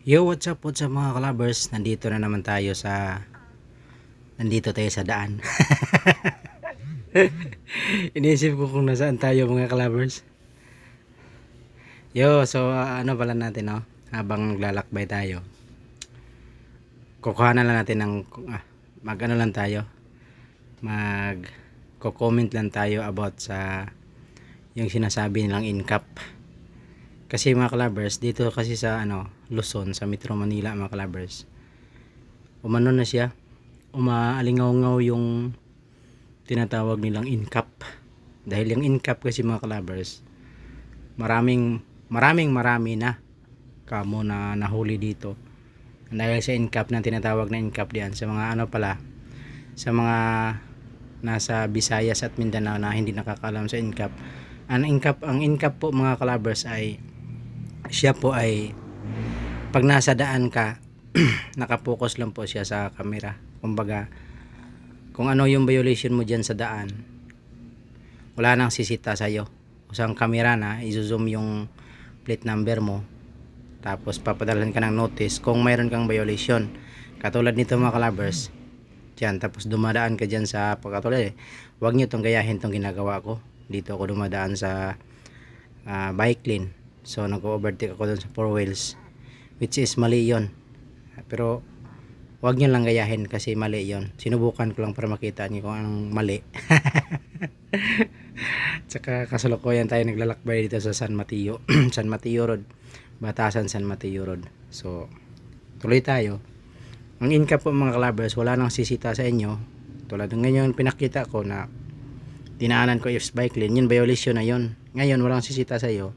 Yo, what's up mga kalabers? Nandito tayo sa daan. Iniisip ko kung nasaan tayo mga kalabers. Yo, so ano pala natin, no? Habang naglalakbay tayo. Kukuha na lang natin ng mag-ano lang tayo. Mag-comment lang tayo about sa yung sinasabi nilang incap. Kasi mga kalabers, dito kasi sa Luzon, sa Metro Manila mga kalabers. Umano na siya. Umaalingaw-ngaw yung tinatawag nilang incap. Dahil yung incap kasi mga kalabers, marami na kamo na nahuli dito. Dahil sa incap na tinatawag na incap diyan sa mga sa mga nasa Visayas at Mindanao na hindi nakakaalam sa incap. Ang incap po mga kalabers ay siya po ay pag nasa daan ka nakapokus lang po siya sa camera. Kumbaga, kung ano yung violation mo dyan sa daan, wala nang sisita sa'yo. Usang camera na, i-zoom yung plate number mo, tapos papadalhan ka ng notice kung mayroon kang violation. Katulad nito mga kalabers, dyan, tapos dumadaan ka dyan sa pagkatulad huwag nyo itong gayahin itong ginagawa ko. Dito ako dumadaan sa bike lane. So, nag-overtake ako dun sa 4 wheels, which is mali yon. Pero wag nyo lang gayahin kasi mali yon. Sinubukan ko lang para makita nyo kung anong mali. Tsaka kasalukuyan tayo naglalakbay dito sa San Mateo. San Mateo Road, Batasan San Mateo Road. So tuloy tayo. Ang incap po mga kalabers, wala nang sisita sa inyo. Tulad ng ngayon pinakita ko na dinaanan ko if bike lane, yun violation na yun. Ngayon walang sisita sa iyo.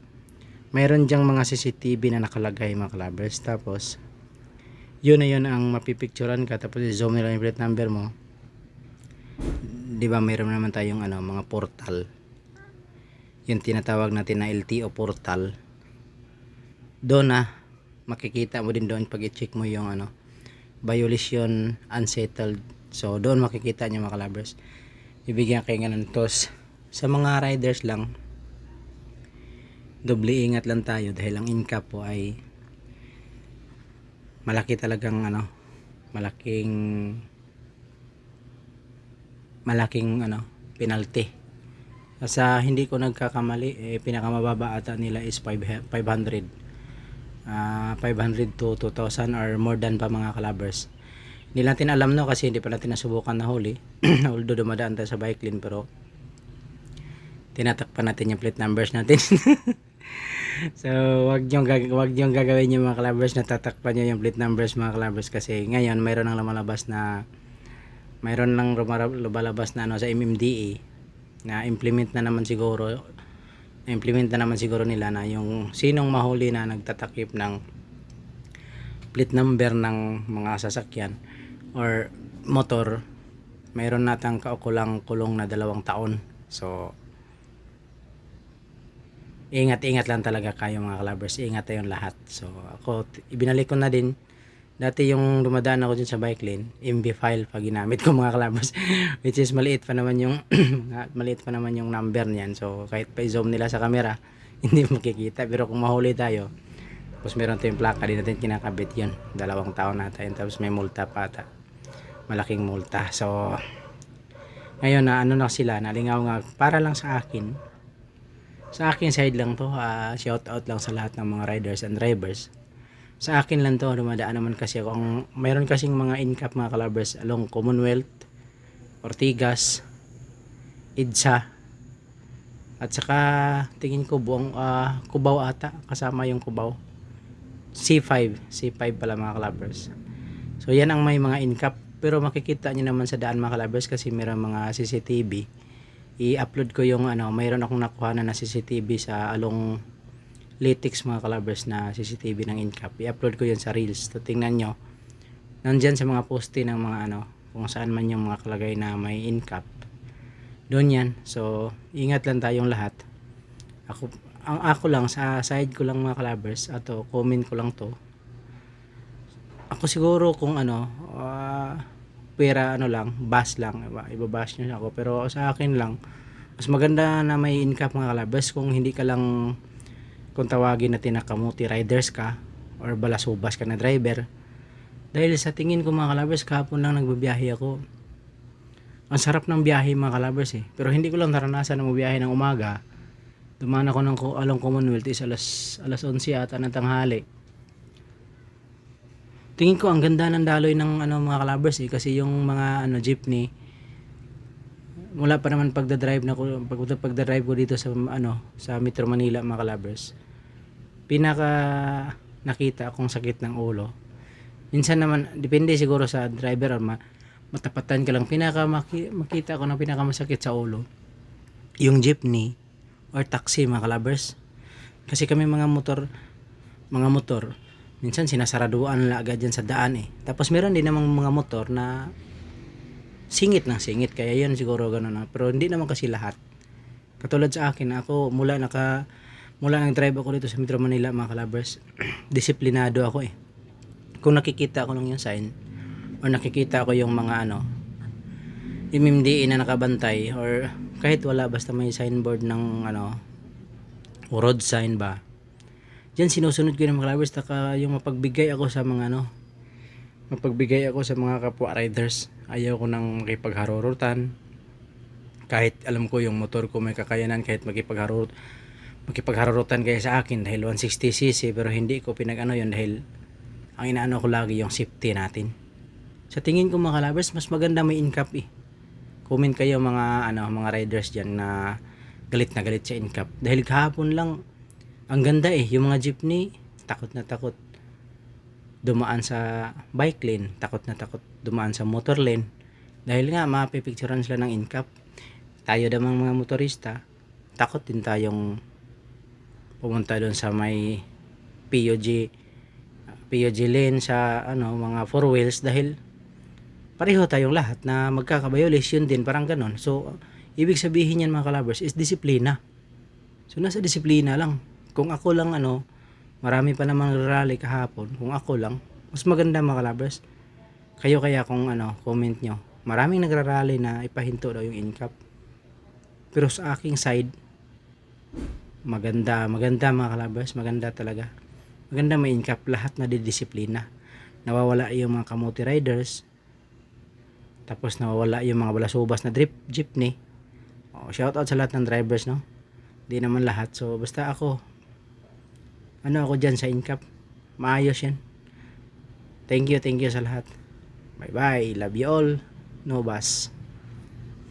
Mayroon dyang mga CCTV na nakalagay mga kalabers. Tapos yun na yun ang mapipicturan ka, tapos i-zoom nila yung plate number mo. Diba mayroon naman tayong mga portal, yung tinatawag natin na LTO portal. Doon makikita mo din doon pag i-check mo yung violation unsettled. So doon makikita nyo mga kalabers. Ibigyan kayo ganun. Tos sa mga riders lang, doble ingat lang tayo dahil ang incap po ay malaki talagang malaking penalty. Sa hindi ko nagkakamali, pinakamababa ata nila is 500 to 2,000 or more than pa mga kalabers. Hindi natin alam kasi hindi pa natin nasubukan na huli. Although dumadaan tayo sa bike lane, pero tinatakpan natin yung plate numbers natin. So wag niyong gagawin yung mga kalabers na tatakpan niyo yung plate numbers mga kalabers, kasi ngayon mayroon nang lumalabas na sa MMDA na implement na naman siguro nila na yung sinong mahuli na nagtatakip ng plate number ng mga sasakyan or motor, mayroon natang kaukulang kulong na 2 taon. So ingat lang talaga kayo mga kalabers. Ingat tayong lahat. So ako, ibinalik ko na din. Dati yung dumadaan ako dyan sa bike lane, MB file pa ginamit ko mga kalabers. Which is maliit pa naman yung number niyan. So kahit pa i-zoom nila sa camera, hindi makikita. Pero kung mahuli tayo, tapos meron tayong plaka, di natin kinakabit yun. 2 taon natin. Tapos may multa pa ata. Malaking multa. So ngayon na sila, nalingaw nga para lang sa akin. Sa akin side lang to, shout out lang sa lahat ng mga riders and drivers. Sa akin lang to, dumadaan naman kasi ako. Mayroon kasing mga incap mga kalabers along Commonwealth, Ortigas, EDSA, at saka tingin ko buong Cubao ata, kasama yung Cubao. C5 pala mga kalabers. So yan ang may mga incap, pero makikita nyo naman sa daan mga kalabers kasi mayroon mga CCTV. I-upload ko yung mayroon akong nakuha na CCTV sa along Litix mga kalabers na CCTV ng incap. I-upload ko yun sa reels. So tingnan nyo, nandyan sa mga poste ng mga kung saan man yung mga kalagay na may incap, doon yan. So ingat lang tayong lahat. Ako lang sa side ko lang mga kalabers, ato comment ko lang to. Ako siguro kung pera lang, bash lang, ibabash nyo ako, pero sa akin lang mas maganda na may incap mga kalabers. Kung hindi ka lang, kung tawagin natin na kamuti riders ka, or balasubas ka na driver. Dahil sa tingin ko mga kalabers, kahapon lang nagbabiyahe ako. Ang sarap ng biyahe mga kalabers eh. Pero hindi ko lang naranasan na mabiyahe ng umaga. Dumaan ako ng Along Commonwealth is alas 11 ata ng tanghali. Tingin ko ang ganda ng daloy ng mga kalabers eh, kasi yung mga jeepney, wala pa naman pagdadrive ko dito sa Metro Manila mga kalabers. Pinaka nakita akong sakit ng ulo. Minsan naman depende siguro sa driver or matapatan ka lang. Makita ko na pinakamasakit sa ulo yung jeepney or taxi mga kalabers. Kasi kami mga motor minsan sinasaraduan lang agad dyan sa daan eh. Tapos meron din namang mga motor na singit ng singit, kaya yun siguro gano'n na. Pero hindi naman kasi lahat. Katulad sa akin, ako mula nang drive ako dito sa Metro Manila mga kalabers, disiplinado ako eh. Kung nakikita ko lang yung sign or nakikita ko yung mga MMDA na nakabantay or kahit wala, basta may signboard ng road sign ba, diyan sinusunod ko ng mga kalabers. Taka yung mapagbigay ako sa mga kapwa riders. Ayaw ko nang makipagharurutan, kahit alam ko yung motor ko may kakayanan kahit makipagharurutan kaya sa akin dahil 160cc, pero hindi ko yun dahil ang inaano ko lagi yung safety natin. Sa tingin ko mga kalabers, mas maganda may in-cap eh. Comment kayo mga riders diyan na galit sa in-cap. Dahil kahapon lang ang ganda eh, yung mga jeepney takot na takot dumaan sa bike lane, takot na takot dumaan sa motor lane dahil nga mapipicturean sila ng in-cap. Tayo namang mga motorista, takot din tayong pumunta doon sa may POG lane sa mga four wheels dahil pareho tayong lahat na magkaka-violation din, parang ganon. So ibig sabihin yan mga kalabers is disiplina. So nasa disiplina lang. Kung ako lang marami pa namang rally kahapon, kung ako lang mas maganda mga kalabers. Kayo kaya kung comment nyo, maraming nagrarally na ipahinto daw yung in-cap, pero sa aking side maganda mga kalabers, maganda talaga. Maganda may in-cap, lahat na didisiplina. Nawawala yung mga kamote riders, tapos nawawala yung mga balasubas na jeepney. Shout out sa lahat ng drivers, no? Di naman lahat. So basta ako dyan sa in-cap, maayos yan. Thank you sa lahat. Bye bye, love you all. No bus.